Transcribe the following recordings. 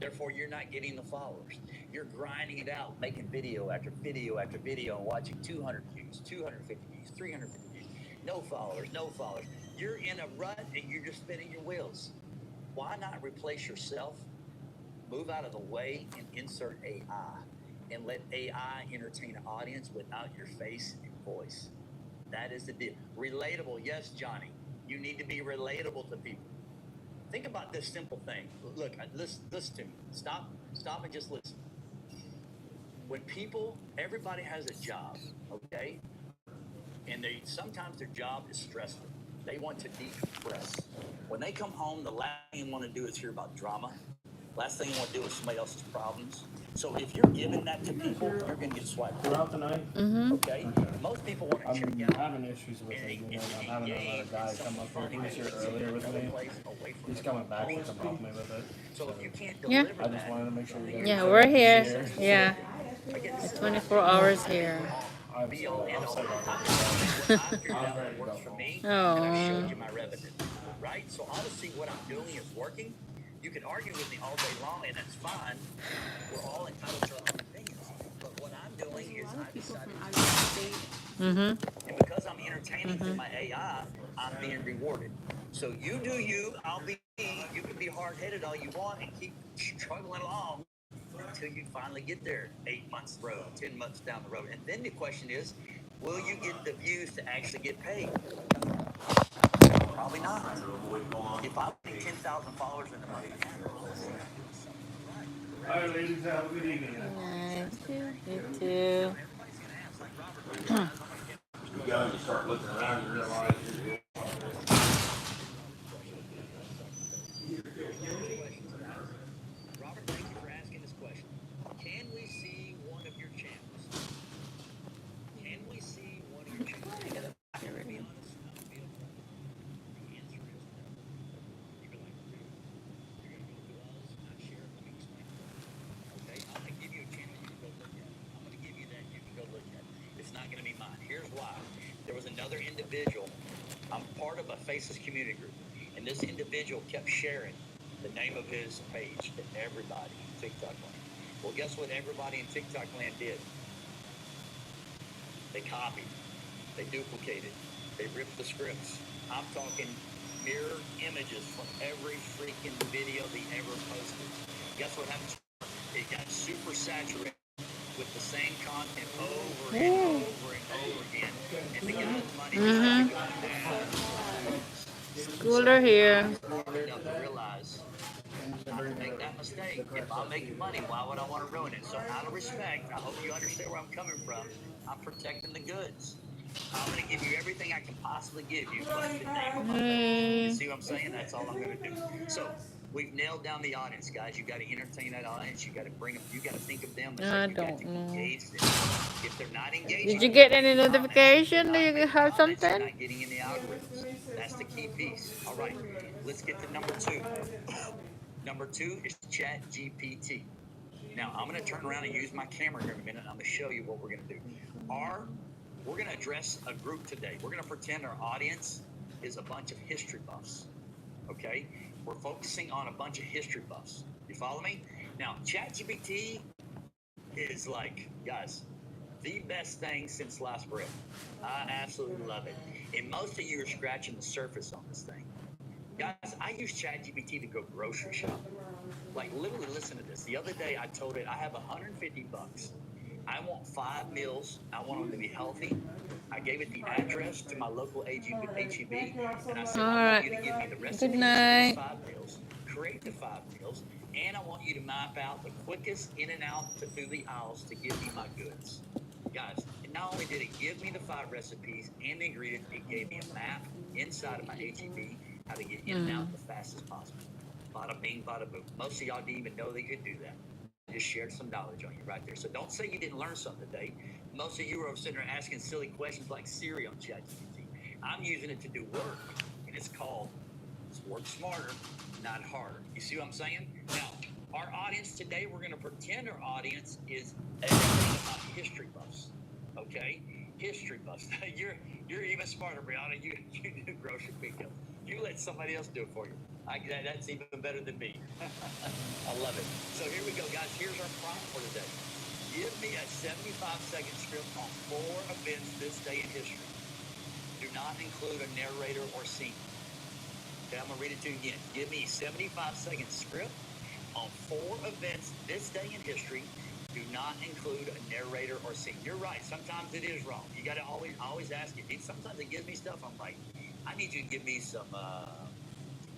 Therefore, you're not getting the followers. You're grinding it out, making video after video after video, and watching 200 views, 250 views, 350 views. No followers, no followers. You're in a rut and you're just spinning your wheels. Why not replace yourself, move out of the way, and insert AI, and let AI entertain an audience without your face and voice? That is the deal. Relatable, yes, Johnny. You need to be relatable to people. Think about this simple thing. Look, listen to me. Stop and just listen. When people, everybody has a job, okay? And sometimes their job is stressful. They want to decompress. When they come home, the last thing you want to do is hear about drama. Last thing you want to do is somebody else's problems. So if you're giving that to people, you're going to get swiped throughout the night. Okay? Most people want to check out. I'm having issues with it. You know, I'm having another guy come up here. He was here earlier with me. He's coming back to come help me with it. So if you can't Yeah. deliver I just wanted to make sure you guys Yeah, we're here. Yeah. It's 24 hours here. I'm so works for me, and Oh. I've showed you my revenue, right? So obviously what I'm doing is working. You can argue with me all day long, and that's fine. We're all entitled to our own opinions. But what I'm doing is I decided to, and because I'm entertaining through my AI, I'm being rewarded. So you do you, I'll be me. You can be hard-headed all you want and keep struggling along until you finally get there 8 months the road, 10 months down the road. And then the question is, will you get the views to actually get paid? Probably not. If I make 10,000 followers in a month, all right, ladies, have a good evening. Nice. You too. You guys start looking around and realize Robert, thank you for asking this question. Can we see one of your channels? Can we see one of your channels? To be honest, I'll be upfront. The answer is no. You're like, you're going to go do all this and not share it? Let me explain. Okay, I'm going to give you a channel you can go look at. I'm going to give you that you can go look at. It's not going to be mine. Here's why. There was another individual. I'm part of a Faces community group, and this individual kept sharing the name of his page to everybody in TikTok land. Well, guess what everybody in TikTok land did? They copied, they duplicated, they ripped the scripts. I'm talking mirror images from every freaking video they ever posted. Guess what happened? It got super saturated with the same content over and over and over again. And the guy's money was going down. Schooler here. Smart enough to realize not to make that mistake. If I'm making money, why would I want to ruin it? So out of respect, I hope you understand where I'm coming from. I'm protecting the goods. I'm going to give you everything I can possibly give you, but the name of my page. You see what I'm saying? That's all I'm going to do. So we've nailed down the audience, guys. You got to entertain that audience. You got to bring them. You got to think of them. I You got don't to know. engage them. If they're not engaged, Did you get any notification? Do you have you're something? not getting in the algorithms. That's the key piece. All right, let's get to number 2. Number 2 is ChatGPT. Now, I'm going to turn around and use my camera here in a minute. I'm going to show you what we're going to do. We're going to address a group today. We're going to pretend our audience is a bunch of history buffs. Okay? We're focusing on a bunch of history buffs. You follow me? Now, ChatGPT is like, guys, the best thing since sliced bread. I absolutely love it. And most of you are scratching the surface on this thing. Guys, I use ChatGPT to go grocery shopping. Like, literally, listen to this. The other day, I told it I have 150 bucks. I want 5 meals. I want them to be healthy. I gave it the address to my local HEB, and I said, I want you to give me the recipes Good for night. these 5 meals, create the 5 meals, and I want you to map out the quickest in and out through the aisles to give me my goods. Guys, not only did it give me the 5 recipes and the ingredients, it gave me a map inside of my HEB how to get in and out the fastest possible. Bada bing, bada boom. Most of y'all didn't even know they could do that. I just shared some knowledge on you right there. So don't say you didn't learn something today. Most of you are sitting there asking silly questions like Siri on ChatGPT. I'm using it to do work, and it's called work smarter, not harder. You see what I'm saying? Now, our audience today, we're going to pretend our audience is everything about history buffs. Okay? History buffs. You're even smarter, Brianna. You do grocery pickup. You let somebody else do it for you. That's even better than me. I love it. So here we go, guys. Here's our prompt for today. Give me a 75-second script on 4 events this day in history. Do not include a narrator or scene. Okay, I'm going to read it to you again. Give me a 75-second script on 4 events this day in history. Do not include a narrator or scene. You're right. Sometimes it is wrong. You got to always ask it. Sometimes it gives me stuff. I'm like, I need you to give me some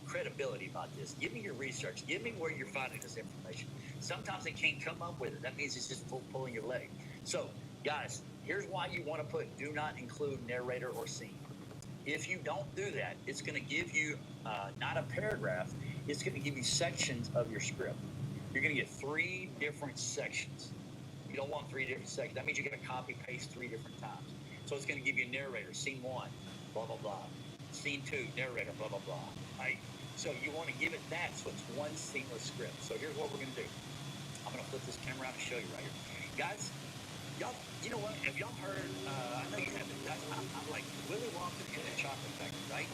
credibility about this. Give me your research. Give me where you're finding this information. Sometimes they can't come up with it. That means it's just pulling your leg. So, guys, here's why you want to put do not include narrator or scene. If you don't do that, it's going to give you not a paragraph. It's going to give you sections of your script. You're going to get 3 different sections. You don't want 3 different sections. That means you're going to copy paste 3 different times. So it's going to give you a narrator, scene 1, blah, blah, blah. Scene 2, narrator, blah, blah, blah. Right? So you want to give it that so it's one seamless script. So here's what we're going to do. I'm going to flip this camera out and show you right here. Guys, y'all, you know what? Have y'all heard, I know you haven't, I'm like Willy Wonka in the Chocolate Factory, right?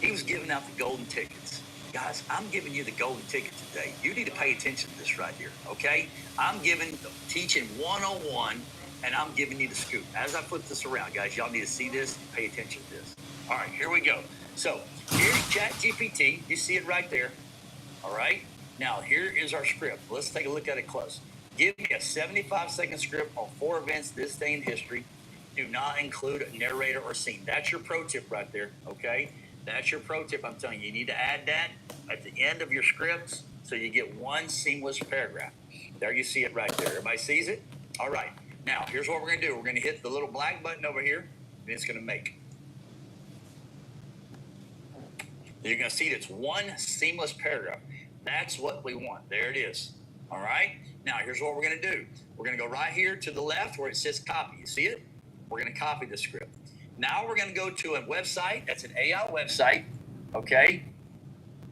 He was giving out the golden tickets. Guys, I'm giving you the golden ticket today. You need to pay attention to this right here, okay? I'm teaching 101, and I'm giving you the scoop. As I put this around, guys, y'all need to see this and pay attention to this. All right, here we go. So here's ChatGPT. You see it right there. All right. Now here is our script. Let's take a look at it close. Give me a 75-second script on 4 events this day in history. Do not include a narrator or scene. That's your pro tip right there. Okay. That's your pro tip. I'm telling you, you need to add that at the end of your scripts so you get one seamless paragraph. There you see it right there. Everybody sees it? All right. Now here's what we're going to do. We're going to hit the little black button over here, and it's going to make. You're going to see it's one seamless paragraph. That's what we want. There it is. All right. Now, here's what we're going to do. We're going to go right here to the left where it says copy. You see it? We're going to copy the script. Now we're going to go to a website. That's an AI website. Okay.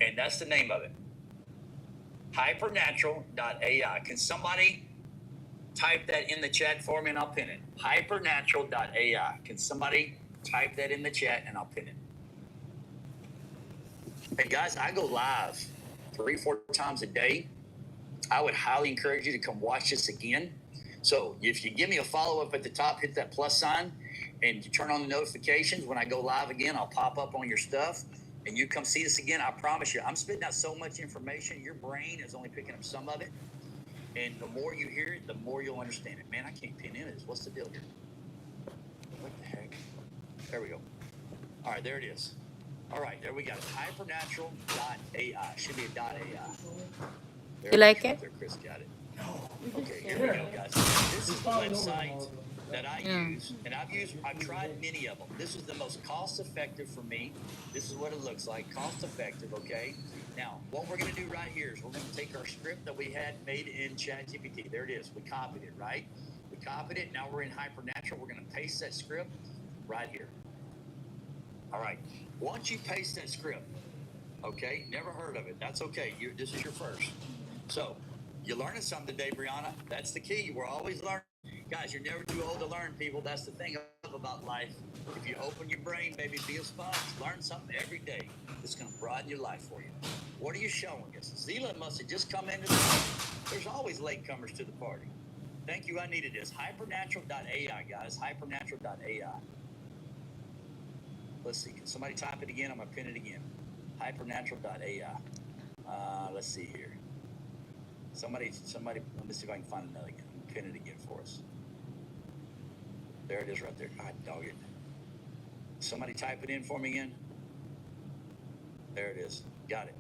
And that's the name of it. Hypernatural.ai. Can somebody type that in the chat for me and I'll pin it? Hypernatural.ai. Can somebody type that in the chat and I'll pin it? Hey guys, I go live 3-4 times a day. I would highly encourage you to come watch this again. So if you give me a follow-up at the top, hit that plus sign, and you turn on the notifications. When I go live again, I'll pop up on your stuff, and you come see this again. I promise you, I'm spitting out so much information. Your brain is only picking up some of it, and the more you hear it, the more you'll understand it. Man, I can't pin in it. What's the deal here? What the heck? There we go. All right, there it is. All right, there we got it. Hypernatural.ai. Should be a .ai. There You like it? there, Chris got it. Okay, here we go, guys. This is the website that I use, and I've tried many of them. This is the most cost-effective for me. This is what it looks like, cost-effective, okay? Now, what we're going to do right here is we're going to take our script that we had made in ChatGPT. There it is. We copied it, right? We copied it. Now we're in Hypernatural. We're going to paste that script right here. All right. Once you paste that script, okay, never heard of it. That's okay. This is your first. So you're learning something today, Brianna. That's the key. We're always learning. Guys, you're never too old to learn, people. That's the thing about life. If you open your brain, baby, be a sponge. Learn something every day that's going to broaden your life for you. What are you showing us? Zila must have just come into the party. There's always latecomers to the party. Thank you. I needed this. Hypernatural.ai, guys. Hypernatural.ai. Let's see. Can somebody type it again? I'm going to pin it again. Hypernatural.ai. Let's see here. Somebody, let me see if I can find another again. Pin it again for us. There it is right there. God dog it. Somebody type it in for me again. There it is. Got it.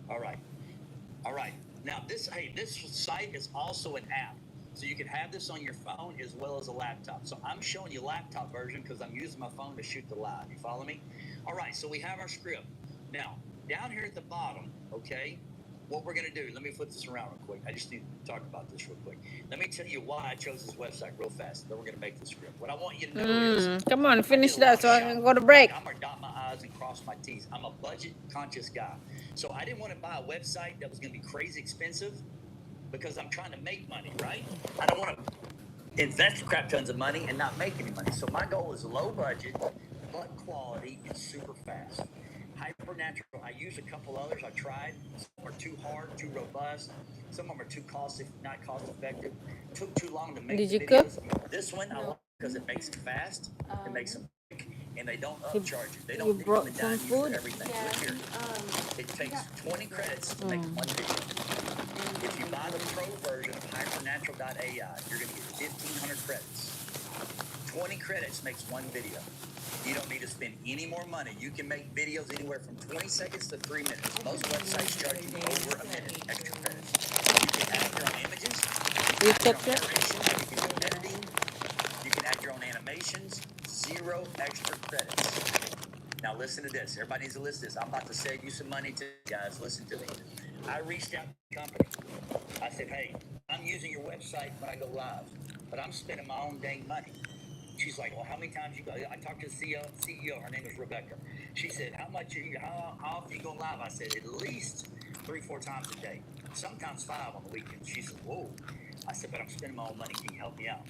All right. All right. Now this site is also an app. So you can have this on your phone as well as a laptop. So I'm showing you laptop version because I'm using my phone to shoot the live. You follow me? All right, so we have our script. Now, down here at the bottom, okay, what we're going to do, let me flip this around real quick. I just need to talk about this real quick. Let me tell you why I chose this website real fast. Then we're going to make the script. What I want you to know is... Come on, finish that so I can go to break. I'm going to dot my I's and cross my T's. I'm a budget-conscious guy. So I didn't want to buy a website that was going to be crazy expensive because I'm trying to make money, right? I don't want to invest crap tons of money and not make any money. So my goal is low budget, but quality and super fast. Hypernatural. I used a couple others. I tried. Some are too hard, too robust. Some of them are too not cost effective. Took too long to make Did the you cook? videos. This one I like because it makes them fast. It makes them quick, and they don't You, upcharge you. They you don't nickel brought and some dime you for food? everything. Look here. It takes 20 credits to make one video. If you buy the pro version of hypernatural.ai, you're going to get 1,500 credits. 20 credits makes one video. You don't need to spend any more money. You can make videos anywhere from 20 seconds to 3 minutes. Most websites charge you over a minute extra credits. You can add your own images. You can add your own narration. You can do editing. You can add your own animations. 0 extra credits. Now listen to this. Everybody needs to listen to this. I'm about to save you some money too, guys. Listen to me. I reached out to the company. I said, hey, I'm using your website when I go live, but I'm spending my own dang money. She's like, well, how many times you go? I talked to the CEO. Her name is Rebecca. She said, how often you go live? I said, at least 3-4 times a day. Sometimes 5 on the weekends. She said, whoa. I said, but I'm spending my own money. Can you help me out?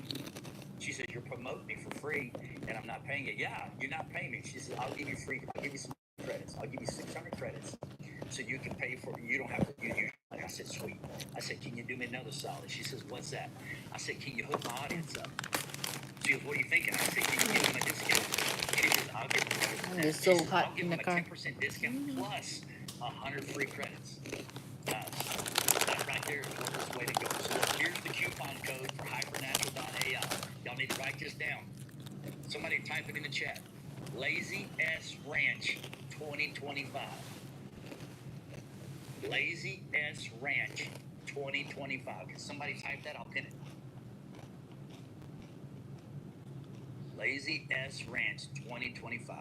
She said, you're promoting me for free, and I'm not paying you. Yeah, you're not paying me. She said, I'll give you some credits. I'll give you 600 credits, so you can pay for it. You don't have to use your. I said, sweet. I said, can you do me another solid? She says, what's that? I said, can you hook my audience up? She goes, what are you thinking? I said, can you give them a discount? She says, I'll give them It's so hot I'll give in them the a car. 10% discount plus 100 free credits. Guys, that right there is the way to go. So here's the coupon code for hypernatural.ai. Y'all need to write this down. Somebody type it in the chat. Lazy S Ranch 2025. Lazy S Ranch 2025. Can somebody type that? I'll pin it. Lazy S Ranch 2025.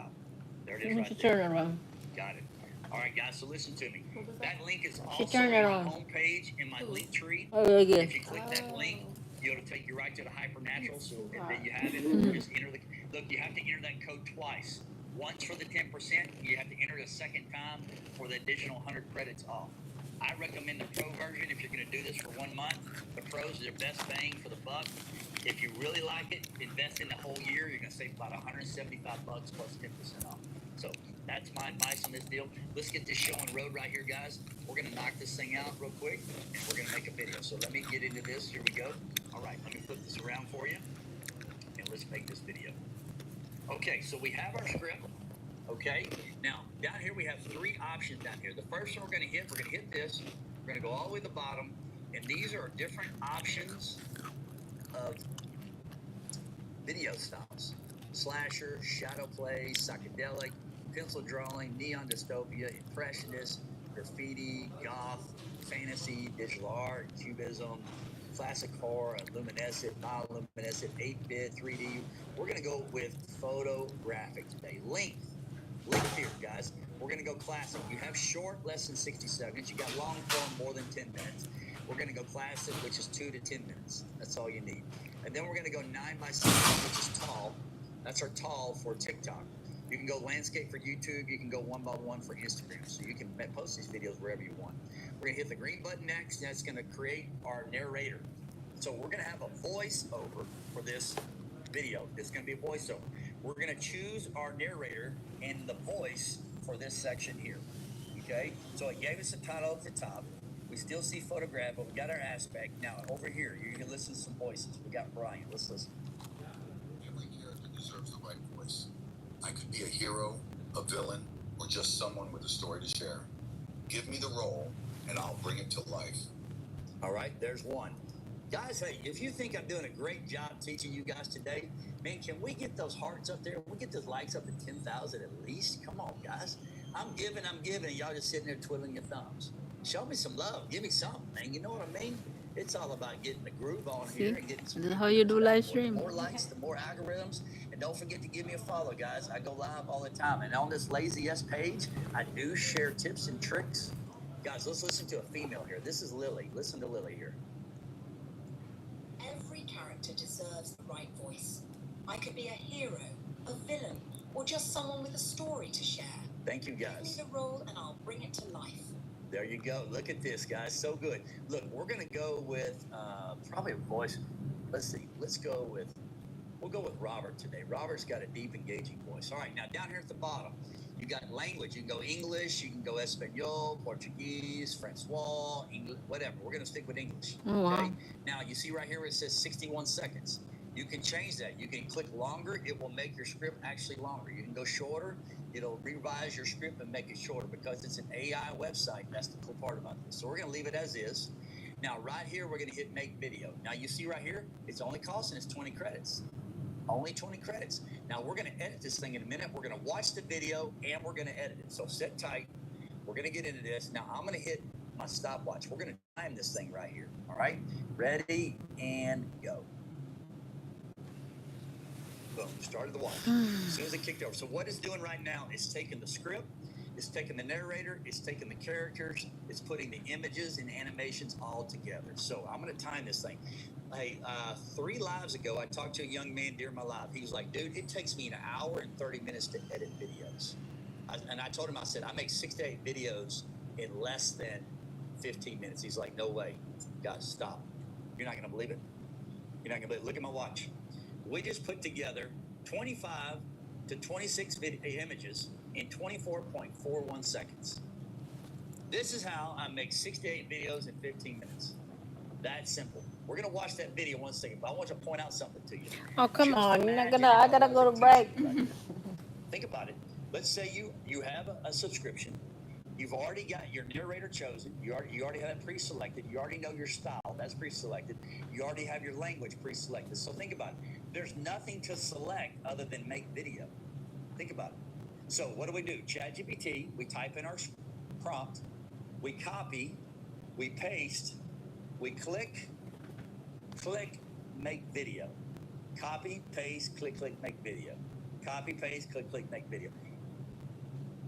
There it is right there. Turn it around. Got it. All right, guys, so listen to me. That link is She also turned on it my on. homepage in my link tree. Oh, yeah, yeah. If you click that link, it'll take you right to the Hypernatural. So and then you have it. Just enter the look. You have to enter that code twice. Once for the 10%. You have to enter it a second time for the additional 100 credits off. I recommend the pro version if you're going to do this for 1 month. The pros are the best bang for the buck. If you really like it, invest in the whole year. You're going to save about $175 plus 10% off. So that's my advice on this deal. Let's get this show on road right here, guys. We're going to knock this thing out real quick, and we're going to make a video. So let me get into this. Here we go. All right, let me flip this around for you, and let's make this video. Okay, so we have our script. Okay, now down here we have 3 options down here. The first one we're going to hit this. We're going to go all the way to the bottom, and these are different options of video styles: slasher, shadow play, psychedelic, pencil drawing, neon dystopia, impressionist, graffiti, goth, fantasy, digital art, cubism, classic horror, luminescent, bioluminescent, 8-bit, 3D. We're going to go with photographic today. Length here, guys. We're going to go classic. You have short, less than 60 seconds. You got long form, more than 10 minutes. We're going to go classic, which is 2 to 10 minutes. That's all you need. And then we're going to go 9x7, which is tall. That's our tall for TikTok. You can go landscape for YouTube. You can go 1x1 for Instagram. So you can post these videos wherever you want. We're going to hit the green button next. That's going to create our narrator. So we're going to have a voiceover for this video. It's going to be a voiceover. We're going to choose our narrator and the voice for this section here. Okay? So it gave us a title at the top. We still see photograph, but we got our aspect. Now, over here, you can listen to some voices. We got Brian. Let's listen. Every character deserves the right voice. I could be a hero, a villain, or just someone with a story to share. Give me the role, and I'll bring it to life. All right, there's one. Guys, hey, if you think I'm doing a great job teaching you guys today, man, can we get those hearts up there? We get those likes up to 10,000 at least? Come on, guys. I'm giving. Y'all just sitting there twiddling your thumbs. Show me some love. Give me something, man. You know what I mean? It's all about getting the groove on here and getting some. This is how you do live stream. The more likes, the more algorithms. And don't forget to give me a follow, guys. I go live all the time. And on this Lazy S page, I do share tips and tricks. Guys, let's listen to a female here. This is Lily. Listen to Lily here. Every character deserves the right voice. I could be a hero, a villain, or just someone with a story to share. Thank you, guys. Give me the role and I'll bring it to life. There you go. Look at this, guys. So good. Look, we're going to go with probably a voice. Let's see. We'll go with Robert today. Robert's got a deep, engaging voice. All right, now down here at the bottom, You got language. You can go English. You can go Espanol, Portuguese, Francois, English, whatever. We're going to stick with English. Oh, Okay. wow. Now you see right here where it says 61 seconds. You can change that. You can click longer. It will make your script actually longer. You can go shorter. It'll revise your script and make it shorter because it's an AI website. That's the cool part about this. So we're going to leave it as is. Now, right here, we're going to hit make video. Now, you see right here, it's only costing us 20 credits. Only 20 credits. Now, we're going to edit this thing in a minute. We're going to watch the video, and we're going to edit it. So sit tight. We're going to get into this. Now, I'm going to hit my stopwatch. We're going to time this thing right here. All right? Ready, and go. Boom, started the watch. As soon as it kicked over. So what it's doing right now is taking the script, it's taking the narrator, it's taking the characters, it's putting the images and animations all together. So I'm going to time this thing. Hey, 3 lives ago, I talked to a young man during my live. He was like, dude, it takes me an hour and 30 minutes to edit videos. And I told him, I said, I make 6 to 8 videos in less than 15 minutes. He's like, no way. Guys, stop. You're not going to believe it. You're not going to believe it. Look at my watch. We just put together 25 to 26 images in 24.41 seconds. This is how I make 6 to 8 videos in 15 minutes. That simple. We're going to watch that video one second, but I want to point out something to you. Oh, come Just on. You're not imagine gonna, I if gotta was go a to break. teacher, right? Think about it. Let's say you have a subscription. You've already got your narrator chosen. You already have it pre-selected. You already know your style. That's pre-selected. You already have your language pre-selected. So think about it. There's nothing to select other than make video. Think about it. So what do? ChatGPT, we type in our prompt, we copy, we paste, we click, make video. Copy, paste, click, make video. Copy, paste, click, make video.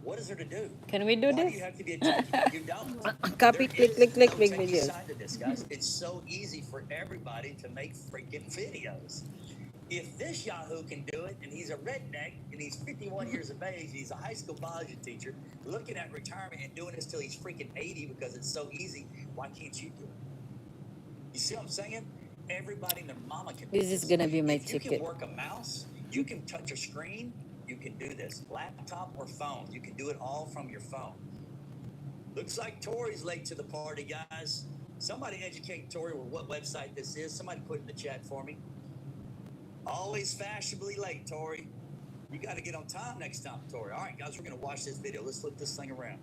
What is there to do? Can we do Why do this? you have to be a techie? You don't. Copy, There click, is make no video. techie side to this, guys. It's so easy for everybody to make freaking videos. If this Yahoo can do it, and he's a redneck, and he's 51 years of age, he's a high school biology teacher, looking at retirement and doing this till he's freaking 80 because it's so easy, why can't you do it? You see what I'm saying? Everybody and their mama can do This is gonna be my If you ticket. can work a mouse, you can touch a screen, you can do this. Laptop or phone, you can do it all from your phone. Looks like Tori's late to the party, guys. Somebody educate Tori with what website this is. Somebody put it in the chat for me. Always fashionably late, Tori. You got to get on time next time, Tori. All right, guys, we're going to watch this video. Let's flip this thing around.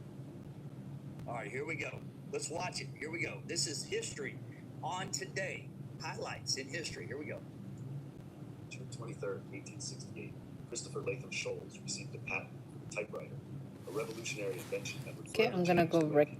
All right, here we go. Let's watch it. Here we go. This is history on today. Highlights in history. Here we go. June 23rd, 1868, Christopher Latham Scholes received a patent for the typewriter, a revolutionary invention that would Okay, forever I'm gonna change go the way break. people